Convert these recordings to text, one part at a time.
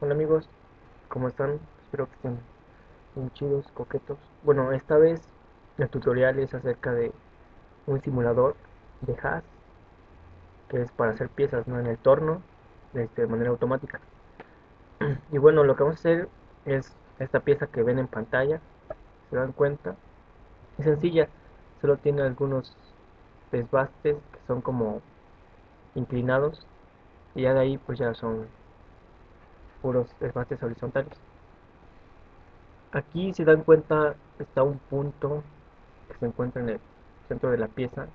Hola amigos, ¿cómo están? Espero que estén bien chidos, coquetos. Bueno, esta vez el tutorial es acerca de un simulador de hash, que es para hacer piezas, ¿no? En el torno, de manera automática. Y bueno, lo que vamos a hacer es esta pieza que ven en pantalla, se dan cuenta, es sencilla, solo tiene algunos desbastes que son como inclinados, y ya de ahí pues ya son puros desbastes horizontales. Aquí se dan cuenta, está un punto que se encuentra en el centro de la pieza.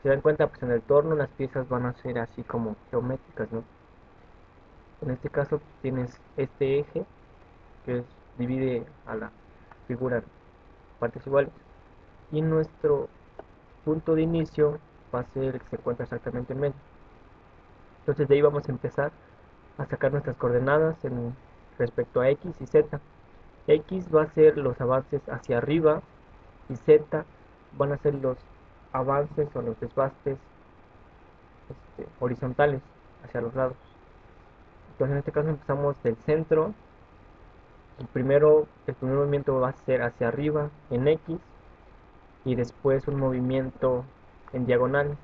Se dan cuenta, pues en el torno las piezas van a ser así como geométricas, ¿no? En este caso tienes este eje divide a la figura en partes iguales. Y nuestro punto de inicio va a ser el que se encuentra exactamente en medio. Entonces de ahí vamos a empezar a sacar nuestras coordenadas respecto a X y Z. X va a ser los avances hacia arriba y Z van a ser los avances o los desbastes horizontales hacia los lados. Entonces en este caso empezamos del centro. El primer movimiento va a ser hacia arriba en X y después un movimiento en diagonal,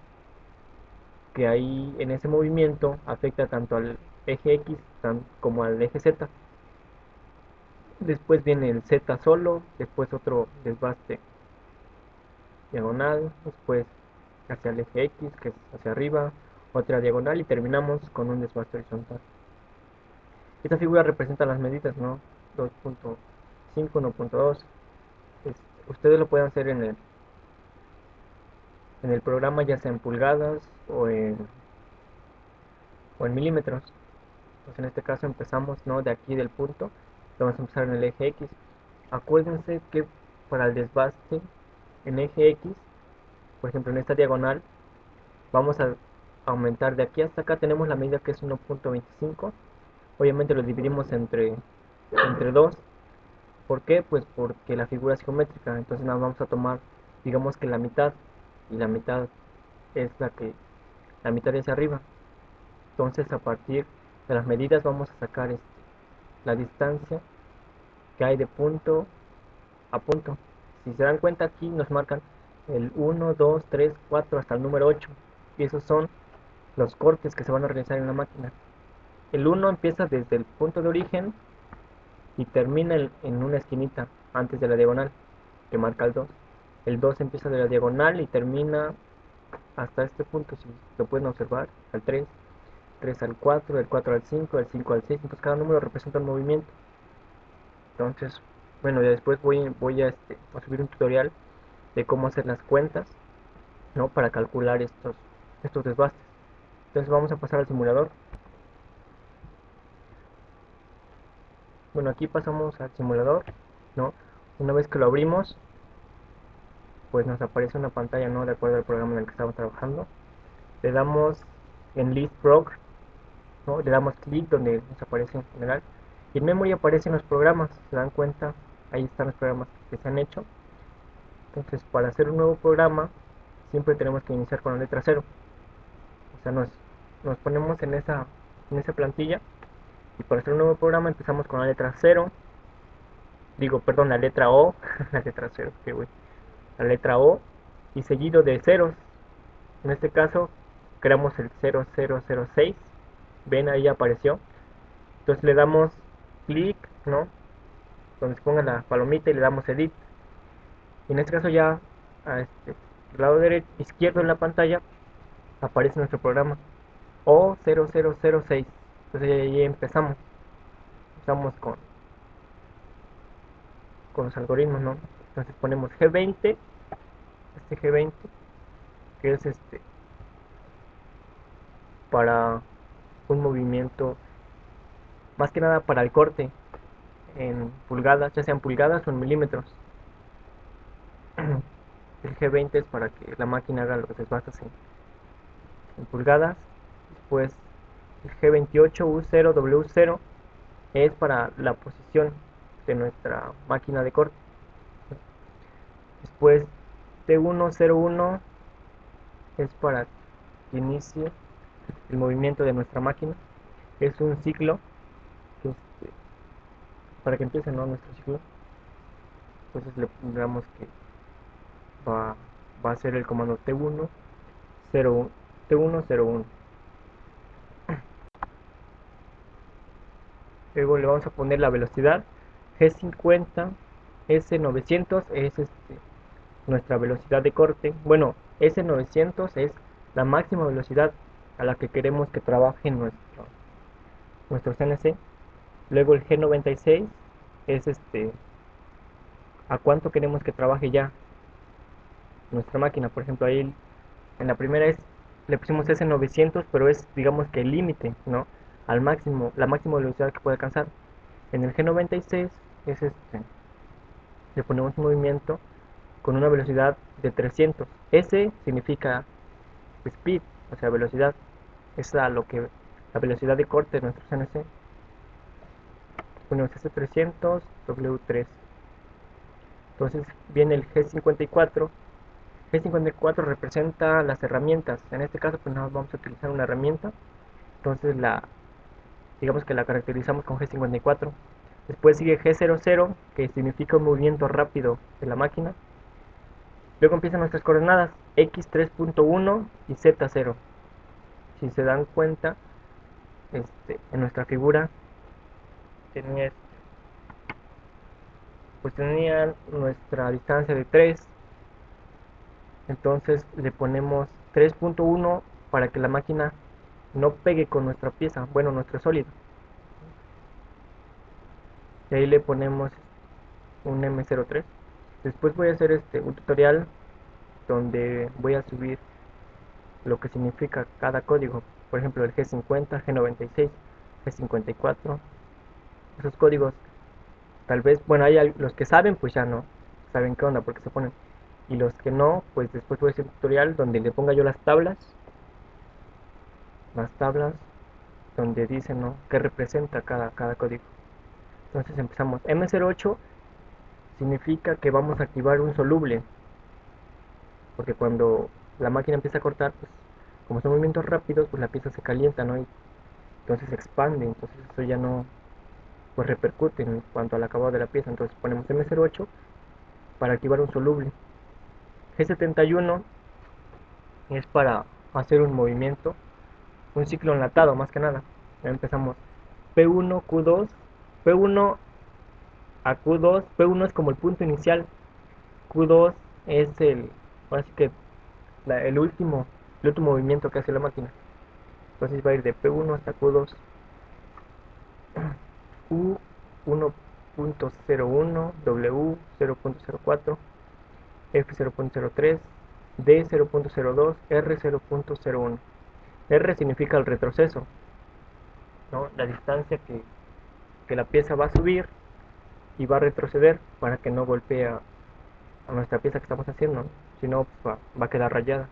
que ahí en ese movimiento afecta tanto al eje X como al eje Z. Después viene el Z solo, después otro desbaste diagonal, después hacia el eje X, que es hacia arriba, otra diagonal y terminamos con un desbaste horizontal. Esta figura representa las medidas, ¿no? 2.5, 1.2. Ustedes lo pueden hacer en el programa, ya sea en pulgadas o en milímetros. Pues en este caso empezamos, ¿no? De aquí del punto, vamos a empezar en el eje X. Acuérdense que para el desbaste en eje X, por ejemplo en esta diagonal, vamos a aumentar de aquí hasta acá, tenemos la medida que es 1.25. Obviamente lo dividimos entre 2. ¿Por qué? Pues porque la figura es geométrica, entonces nada, vamos a tomar, digamos que la mitad, y la mitad es la mitad de hacia arriba. Entonces a partir de las medidas vamos a sacar la distancia que hay de punto a punto. Si se dan cuenta, aquí nos marcan el 1, 2, 3, 4 hasta el número 8, y esos son los cortes que se van a realizar en la máquina. El 1 empieza desde el punto de origen y termina en una esquinita antes de la diagonal que marca el 2. El 2 empieza de la diagonal y termina hasta este punto, si lo pueden observar, al 3, 3 al 4, del 4 al 5, del 5 al 6. Entonces cada número representa un movimiento. Entonces, bueno, ya después voy a subir un tutorial de cómo hacer las cuentas, ¿no? Para calcular estos desbastes. Entonces vamos a pasar al simulador. Bueno, aquí pasamos al simulador, ¿no? Una vez que lo abrimos, pues nos aparece una pantalla, ¿no? De acuerdo al programa en el que estamos trabajando. Le damos en List Prog, ¿no? Le damos clic donde nos aparece en general. Y en Memory aparecen los programas, se dan cuenta, ahí están los programas que se han hecho. Entonces, para hacer un nuevo programa, siempre tenemos que iniciar con la letra cero. O sea, nos ponemos en esa plantilla, y para hacer un nuevo programa empezamos con la letra cero. Digo, perdón, la letra O, la letra cero, que güey. La letra O y seguido de ceros. En este caso, creamos el 0006. Ven, ahí apareció. Entonces le damos clic, ¿no? Donde se ponga la palomita y le damos edit. Y en este caso ya a lado derecho, izquierdo en la pantalla aparece nuestro programa O0006. Entonces ya empezamos. Empezamos con los algoritmos, ¿no? Entonces ponemos G20, G20, que es para un movimiento, más que nada para el corte en pulgadas, ya sean pulgadas o en milímetros. El G20 es para que la máquina haga los desbastes en pulgadas. Después el G28U0W0 es para la posición de nuestra máquina de corte. Después T101 es para que inicie el movimiento de nuestra máquina. Es un ciclo que para que empiece, ¿no?, nuestro ciclo. Entonces le pongamos que va, va a ser el comando T1 0 T1 01. Luego le vamos a poner la velocidad G50 S900 es nuestra velocidad de corte. Bueno, S900 es la máxima velocidad a la que queremos que trabaje nuestro CNC. Luego el G96 es a cuánto queremos que trabaje ya nuestra máquina. Por ejemplo, ahí en la primera le pusimos S900, pero es, digamos, que el límite, ¿no?, al máximo, la máxima velocidad que puede alcanzar. En el G96 es le ponemos un movimiento con una velocidad de 300. S significa speed, o sea, velocidad. Es la velocidad de corte de nuestro CNC. Ponemos S300 W3. Entonces viene el G54. G54 representa las herramientas. En este caso, pues nada, vamos a utilizar una herramienta. Entonces digamos que la caracterizamos con G54. Después sigue G00, que significa un movimiento rápido de la máquina. Luego empiezan nuestras coordenadas X3.1 y Z0. Si se dan cuenta, en nuestra figura tenía, pues tenía nuestra distancia de 3. Entonces le ponemos 3.1 para que la máquina no pegue con nuestra pieza, bueno, nuestro sólido. Y ahí le ponemos un M03. Después voy a hacer un tutorial donde voy a subir lo que significa cada código. Por ejemplo, el G50, G96, G54. Esos códigos, tal vez, bueno, hay los que saben, pues ya no saben qué onda, porque se ponen. Y los que no, pues después voy a hacer un tutorial donde le ponga yo las tablas donde dice, ¿no?, qué representa cada código. Entonces empezamos. M08 significa que vamos a activar un soluble, porque cuando la máquina empieza a cortar, pues como son movimientos rápidos, pues la pieza se calienta, ¿no?, y entonces se expande. Entonces eso ya no, pues repercute en cuanto al acabado de la pieza. Entonces ponemos M08 para activar un soluble. G71 es para hacer un movimiento, un ciclo enlatado más que nada. Ya empezamos P1, Q2, P1 a Q2. P1 es como el punto inicial, Q2 es así que el último movimiento que hace la máquina. Entonces va a ir de P1 hasta Q2. U 1.01, W 0.04, F 0.03, D 0.02, R 0.01. R significa el retroceso, ¿no?, la distancia que la pieza va a subir y va a retroceder para que no golpee a nuestra pieza que estamos haciendo, ¿no?, si no, pues va a quedar rayada.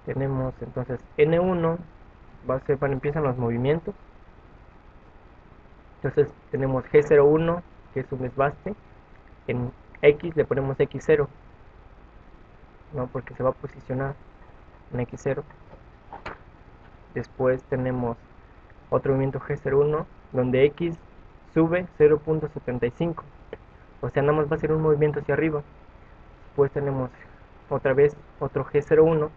Tenemos entonces N1, cuando empiezan los movimientos. Entonces tenemos G01, que es un desbaste. En X le ponemos X0, ¿no?, porque se va a posicionar en X0. Después tenemos otro movimiento G01, donde X sube 0.75, o sea, nada más va a ser un movimiento hacia arriba. Después tenemos otra vez otro G01.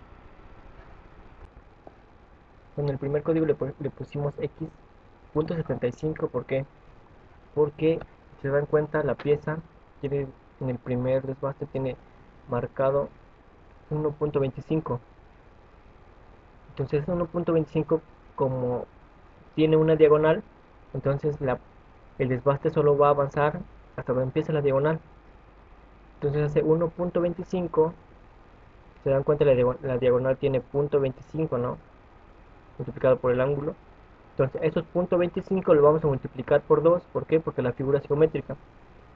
En el primer código le pusimos X.75. ¿Por qué? Porque si se dan cuenta, la pieza tiene, en el primer desbaste tiene marcado 1.25. Entonces 1.25, como tiene una diagonal, entonces el desbaste solo va a avanzar hasta donde empieza la diagonal. Entonces hace 1.25. Se dan cuenta, la diagonal tiene 0.25, ¿no?, multiplicado por el ángulo. Entonces esos 0.25 lo vamos a multiplicar por 2. ¿Por qué? Porque la figura es geométrica.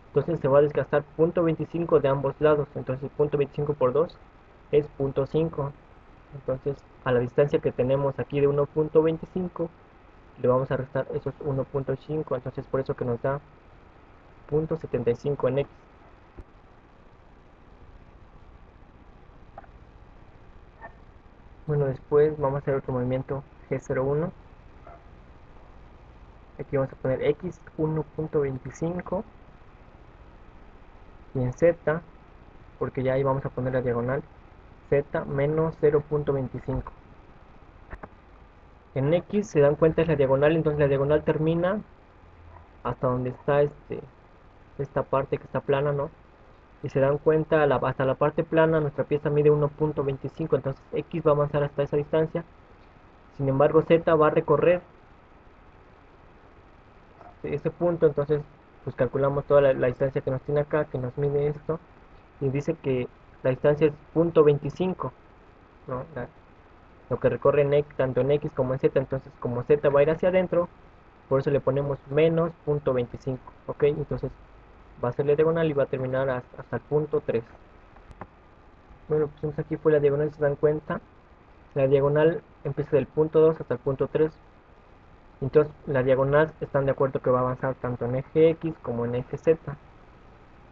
Entonces se va a desgastar 0.25 de ambos lados. Entonces 0.25 por 2 es 0.5. Entonces a la distancia que tenemos aquí de 1.25 le vamos a restar esos 1.5. Entonces por eso que nos da 0.75 en X. Bueno, después vamos a hacer otro movimiento G01. aquí vamos a poner x 1.25 y en z, porque ya ahí vamos a poner la diagonal, z menos 0.25. En x se dan cuenta es la diagonal, entonces la diagonal termina hasta donde está esta parte que está plana, ¿no? Y se dan cuenta, hasta la parte plana nuestra pieza mide 1.25, entonces x va a avanzar hasta esa distancia. Sin embargo, z va a recorrer ese punto, entonces pues calculamos toda la distancia que nos tiene acá, que nos mide esto, y dice que la distancia es 0.25, ¿no? Lo que recorre tanto en x como en z, entonces como z va a ir hacia adentro, por eso le ponemos menos 0.25, ¿ok? Entonces va a ser la diagonal y va a terminar hasta el punto 3. Bueno, pues aquí fue la diagonal, si se dan cuenta, la diagonal empieza del punto 2 hasta el punto 3. Entonces la diagonal están de acuerdo que va a avanzar tanto en eje X como en eje Z.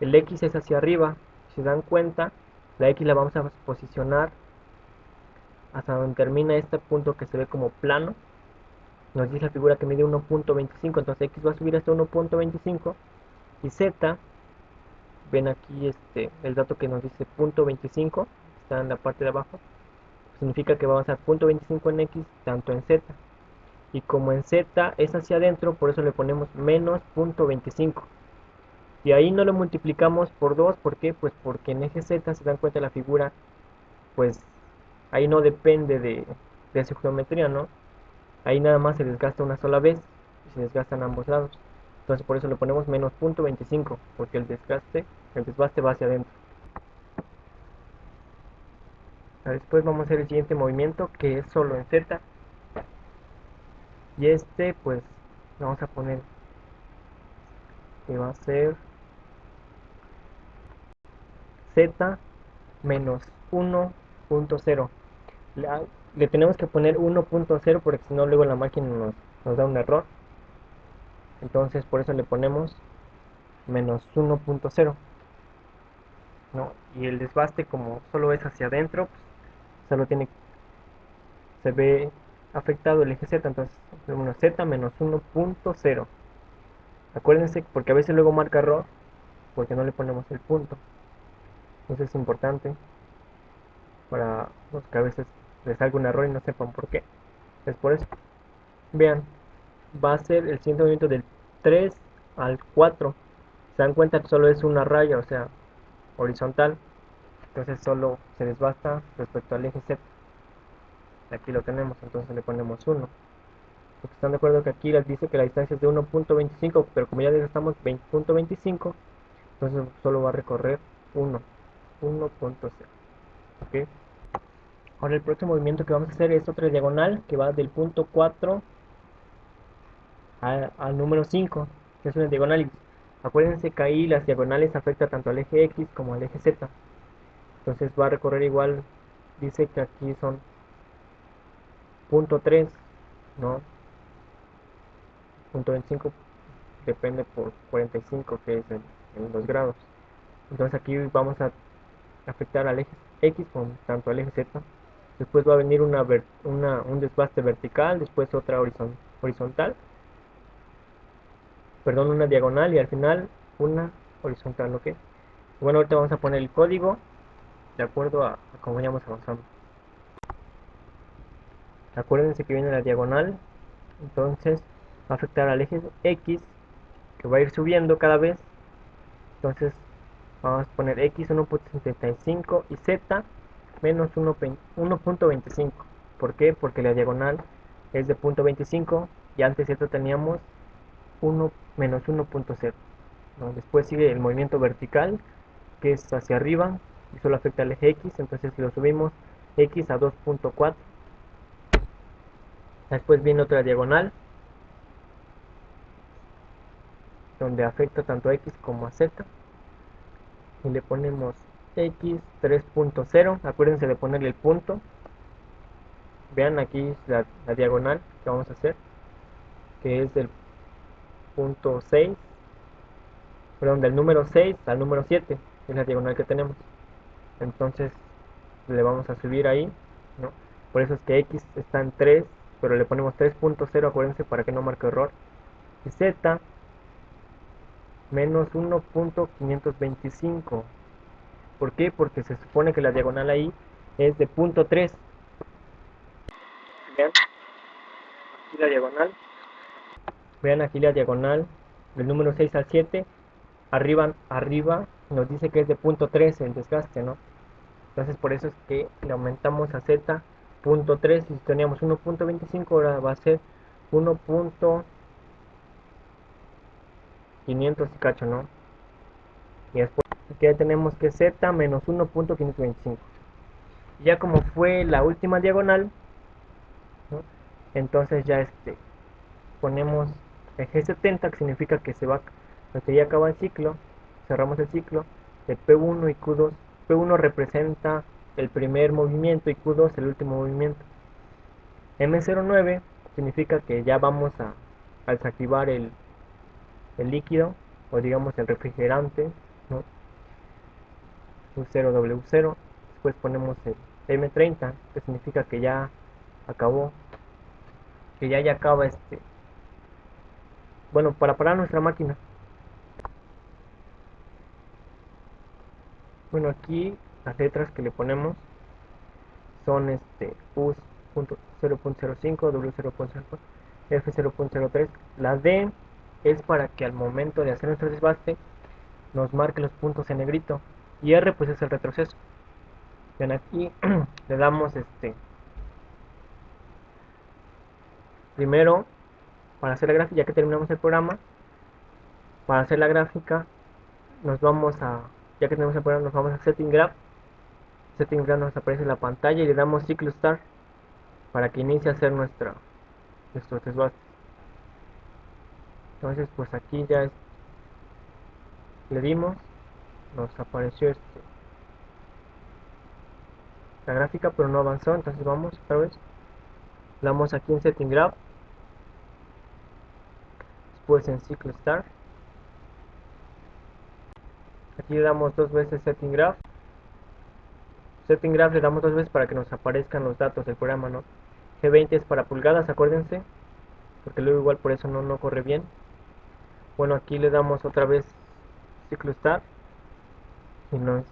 El X es hacia arriba, si se dan cuenta, la X la vamos a posicionar hasta donde termina este punto que se ve como plano. Nos dice la figura que mide 1.25, entonces X va a subir hasta 1.25 y Z, ven aquí el dato que nos dice 0.25, está en la parte de abajo, significa que va a avanzar 0.25 en X, tanto en Z. Y como en Z es hacia adentro, por eso le ponemos menos 0.25. Y ahí no lo multiplicamos por 2, ¿por qué? Pues porque en eje Z, se dan cuenta de la figura, pues ahí no depende de su geometría, ¿no? Ahí nada más se desgasta una sola vez y se desgastan ambos lados. Entonces por eso le ponemos menos 0.25, porque el desbaste va hacia adentro. Después vamos a hacer el siguiente movimiento, que es solo en Z. Y pues vamos a poner que va a ser Z menos 1.0. Le tenemos que poner 1.0 porque si no luego la máquina nos da un error. Entonces por eso le ponemos menos 1.0, ¿no? Y el desbaste, como solo es hacia adentro, pues solo se ve afectado el eje Z, entonces bueno, Z menos 1.0. Acuérdense, porque a veces luego marca error porque no le ponemos el punto. Entonces es importante para los que a veces les salga un error y no sepan por qué. Es por eso. Vean, va a ser el siguiente movimiento del 3 al 4. Se dan cuenta que solo es una raya, o sea, horizontal. Entonces solo se desbasta respecto al eje Z. Aquí lo tenemos, entonces le ponemos 1. Porque están de acuerdo que aquí les dice que la distancia es de 1.25, pero como ya desgastamos 20.25, entonces solo va a recorrer 1.0. ¿Ok? Ahora el próximo movimiento que vamos a hacer es otra diagonal que va del punto 4 al número 5, que es una diagonal. Acuérdense que ahí las diagonales afectan tanto al eje X como al eje Z. Entonces va a recorrer igual, dice que aquí son punto 3, ¿no? Punto 25 depende por 45, que es en 2 grados. Entonces aquí vamos a afectar al eje X con tanto al eje Z. Después va a venir un desbaste vertical, después otra horizontal, perdón, una diagonal y al final una horizontal, ¿ok? Bueno, ahorita vamos a poner el código de acuerdo a cómo vayamos avanzando. Acuérdense que viene la diagonal, entonces va a afectar al eje X, que va a ir subiendo cada vez. Entonces vamos a poner X 1.75 y Z menos 1.25. ¿Por qué? Porque la diagonal es de 0.25 y antes Z teníamos 1 menos 1.0. ¿No? Después sigue el movimiento vertical, que es hacia arriba y solo afecta al eje X, entonces si lo subimos X a 2.4. Después viene otra diagonal donde afecta tanto a X como a Z y le ponemos X 3.0. Acuérdense de ponerle el punto. Vean aquí la diagonal que vamos a hacer, que es del punto 6, perdón, del número 6 al número 7, es la diagonal que tenemos. Entonces le vamos a subir ahí, ¿no? Por eso es que X está en 3, pero le ponemos 3.0, acuérdense, para que no marque error. y Z menos 1.525. ¿Por qué? Porque se supone que la diagonal ahí es de punto 3. Vean aquí la diagonal. Vean aquí la diagonal del número 6 al 7. Arriba nos dice que es de punto 3 el desgaste, ¿no? Entonces por eso es que le aumentamos a Z punto 3. Y si teníamos 1.25, ahora va a ser 1.500 y cacho, ¿no? Y después ya tenemos que Z menos 1.525. Y ya como fue la última diagonal, ¿no? Entonces ya ponemos el G70, que significa que que ya acaba el ciclo. Cerramos el ciclo de P1 y Q2. P1 representa el primer movimiento y Q2 el último movimiento. M09 significa que ya vamos a desactivar el líquido, o digamos el refrigerante, ¿no? U0, W0. Después ponemos el M30, que significa que ya acabó, que ya acaba bueno, para parar nuestra máquina. Bueno, aquí las letras que le ponemos son U.0.05, W0.04, F0.03. La D es para que al momento de hacer nuestro desbaste nos marque los puntos en negrito, y R pues es el retroceso. Ven aquí, le damos primero, para hacer la gráfica, ya que terminamos el programa, para hacer la gráfica nos vamos a, ya que tenemos el programa, nos vamos a Setting Graph. Setting Graph nos aparece en la pantalla y le damos Ciclo Start para que inicie a hacer nuestro desbaste. Entonces pues aquí ya le dimos, nos apareció la gráfica, pero no avanzó. Entonces vamos otra vez, le damos aquí en Setting Graph, después en Ciclo Start, aquí le damos dos veces Setting Graph. Setting Graph le damos dos veces para que nos aparezcan los datos del programa, ¿no? G20 es para pulgadas, acuérdense, porque luego igual por eso no corre bien. Bueno, aquí le damos otra vez Ciclo Start y no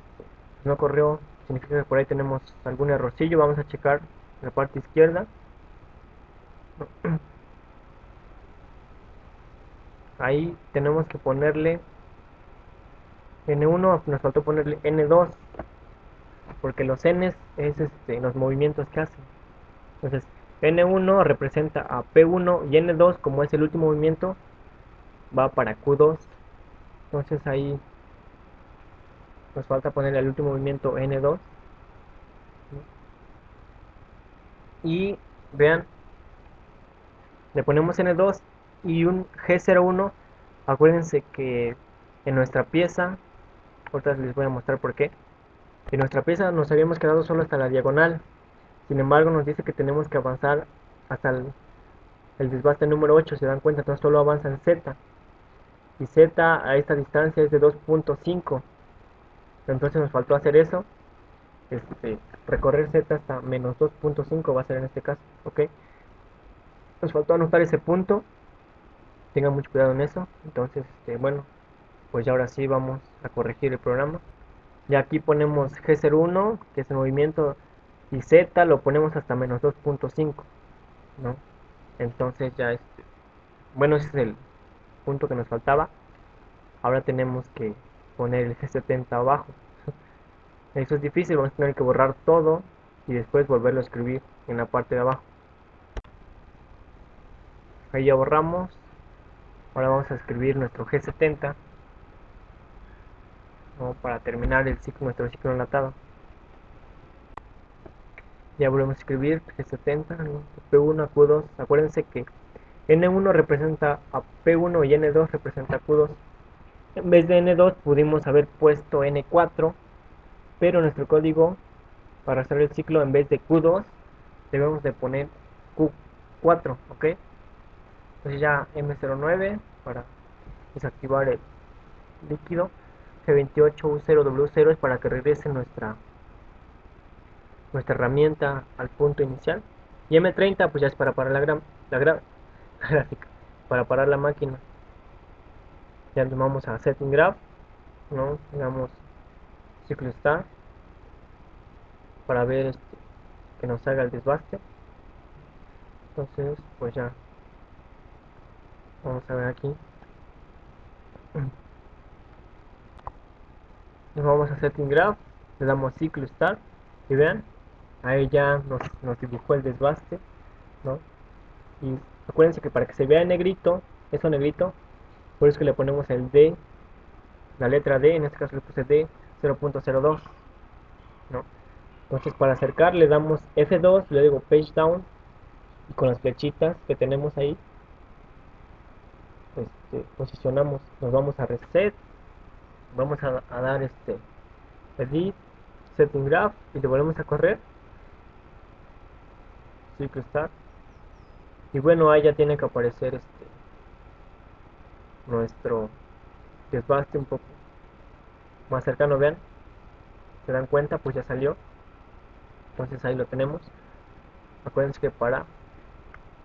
corrió, significa que por ahí tenemos algún errorcillo. Vamos a checar la parte izquierda. Ahí tenemos que ponerle N1, nos faltó ponerle N2, porque los Ns es los movimientos que hacen. Entonces N1 representa a P1 y N2, como es el último movimiento, va para Q2. Entonces ahí nos falta ponerle al último movimiento N2. Y vean, le ponemos N2 y un G01. Acuérdense que en nuestra pieza, ahorita les voy a mostrar por qué. En nuestra pieza nos habíamos quedado solo hasta la diagonal. Sin embargo, nos dice que tenemos que avanzar hasta el desbaste número 8. Se dan cuenta, entonces solo avanza en Z. Y Z a esta distancia es de 2.5. Entonces nos faltó hacer eso. Recorrer Z hasta menos 2.5 va a ser en este caso. Ok. Nos faltó anotar ese punto. Tengan mucho cuidado en eso. Entonces, bueno, pues ya ahora sí vamos a corregir el programa. Ya aquí ponemos G01, que es el movimiento, y Z lo ponemos hasta menos 2.5, ¿no? Entonces ya bueno, ese es el punto que nos faltaba. Ahora tenemos que poner el G70 abajo. Eso es difícil, vamos a tener que borrar todo y después volverlo a escribir en la parte de abajo. Ahí ya borramos. Ahora vamos a escribir nuestro G70, ¿no? Para terminar nuestro ciclo enlatado. Ya volvemos a escribir G70, ¿no? P1 a Q2. Acuérdense que N1 representa a P1 y N2 representa a Q2. En vez de N2 pudimos haber puesto N4, pero nuestro código para hacer el ciclo, en vez de Q2 debemos de poner Q4, ¿ok? Entonces ya M09 para desactivar el líquido, G28U0W0 es para que regrese nuestra herramienta al punto inicial, y M30 pues ya es para parar la gráfica. para parar la máquina. Ya nos vamos a setting graph, ¿no? Digamos ciclo start para ver que nos haga el desbaste. Entonces pues ya vamos a ver aquí, nos vamos a setting graph, le damos ciclo start y vean, ahí ya nos dibujó el desbaste, ¿no? Y acuérdense que para que se vea en negrito, eso negrito, por eso que le ponemos el D, la letra D, en este caso le puse D 0.02, ¿no? Entonces para acercar le damos F2, le digo page down, y con las flechitas que tenemos ahí, posicionamos, nos vamos a reset, vamos a dar edit, setting graph, y le volvemos a correr, ciclo start, y bueno, ahí ya tiene que aparecer nuestro desbaste un poco más cercano, vean, se dan cuenta, pues ya salió. Entonces ahí lo tenemos. Acuérdense que para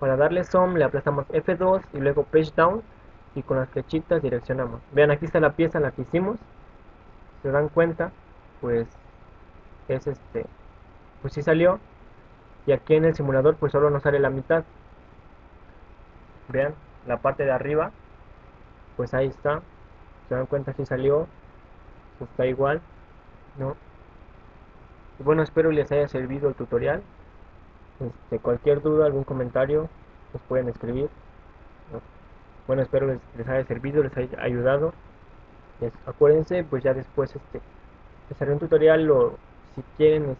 darle zoom le aplastamos F2 y luego page down, y con las flechitas direccionamos. Vean, aquí está la pieza en la que hicimos, se dan cuenta, pues es pues sí salió, y aquí en el simulador pues solo nos sale la mitad. Vean, la parte de arriba, pues ahí está, se dan cuenta, si salió, está igual, ¿no? Y bueno, espero les haya servido el tutorial. Cualquier duda, algún comentario, nos pueden escribir, ¿no? Bueno, espero les haya servido, les haya ayudado. Acuérdense, pues ya después les haré un tutorial, o si quieren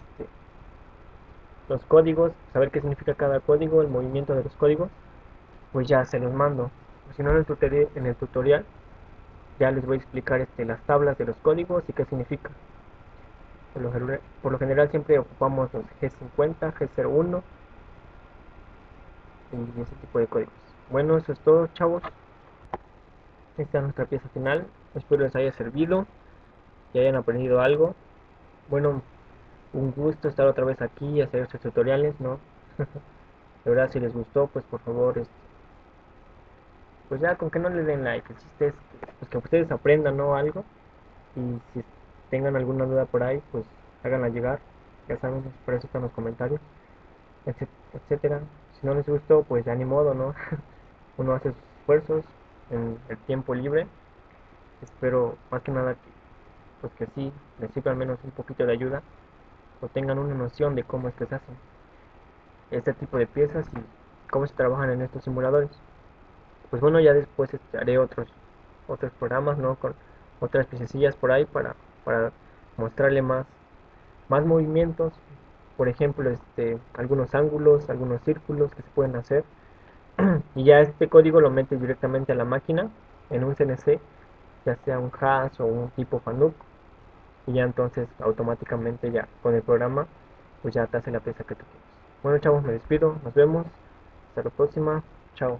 los códigos, saber qué significa cada código, el movimiento de los códigos, pues ya se los mando. Si no, en el tutorial ya les voy a explicar las tablas de los códigos y qué significa. Por lo general siempre ocupamos los G50, G01 y ese tipo de códigos. Bueno, eso es todo, chavos. Esta es nuestra pieza final. Espero les haya servido y hayan aprendido algo. Bueno, un gusto estar otra vez aquí y hacer estos tutoriales, ¿no? De verdad, si les gustó, pues por favor, pues ya con que no le den like. El chiste es pues que ustedes aprendan, ¿no? Algo. Y si tengan alguna duda por ahí, pues háganla llegar. Ya saben, por eso están los comentarios, etcétera. Si no les gustó, pues ya ni modo, ¿no? Uno hace sus esfuerzos en el tiempo libre. Espero más que nada pues que sí les sirva al menos un poquito de ayuda, o tengan una noción de cómo es que se hacen este tipo de piezas y cómo se trabajan en estos simuladores. Pues bueno, ya después haré otros programas, ¿no? Con otras piececillas por ahí para mostrarle más movimientos, por ejemplo, algunos ángulos, algunos círculos que se pueden hacer. Y ya este código lo metes directamente a la máquina en un CNC, ya sea un hash o un tipo Fanuc, y ya entonces automáticamente ya con el programa pues ya te hace la pieza que tú quieres. Bueno, chavos, me despido, nos vemos, hasta la próxima, chao.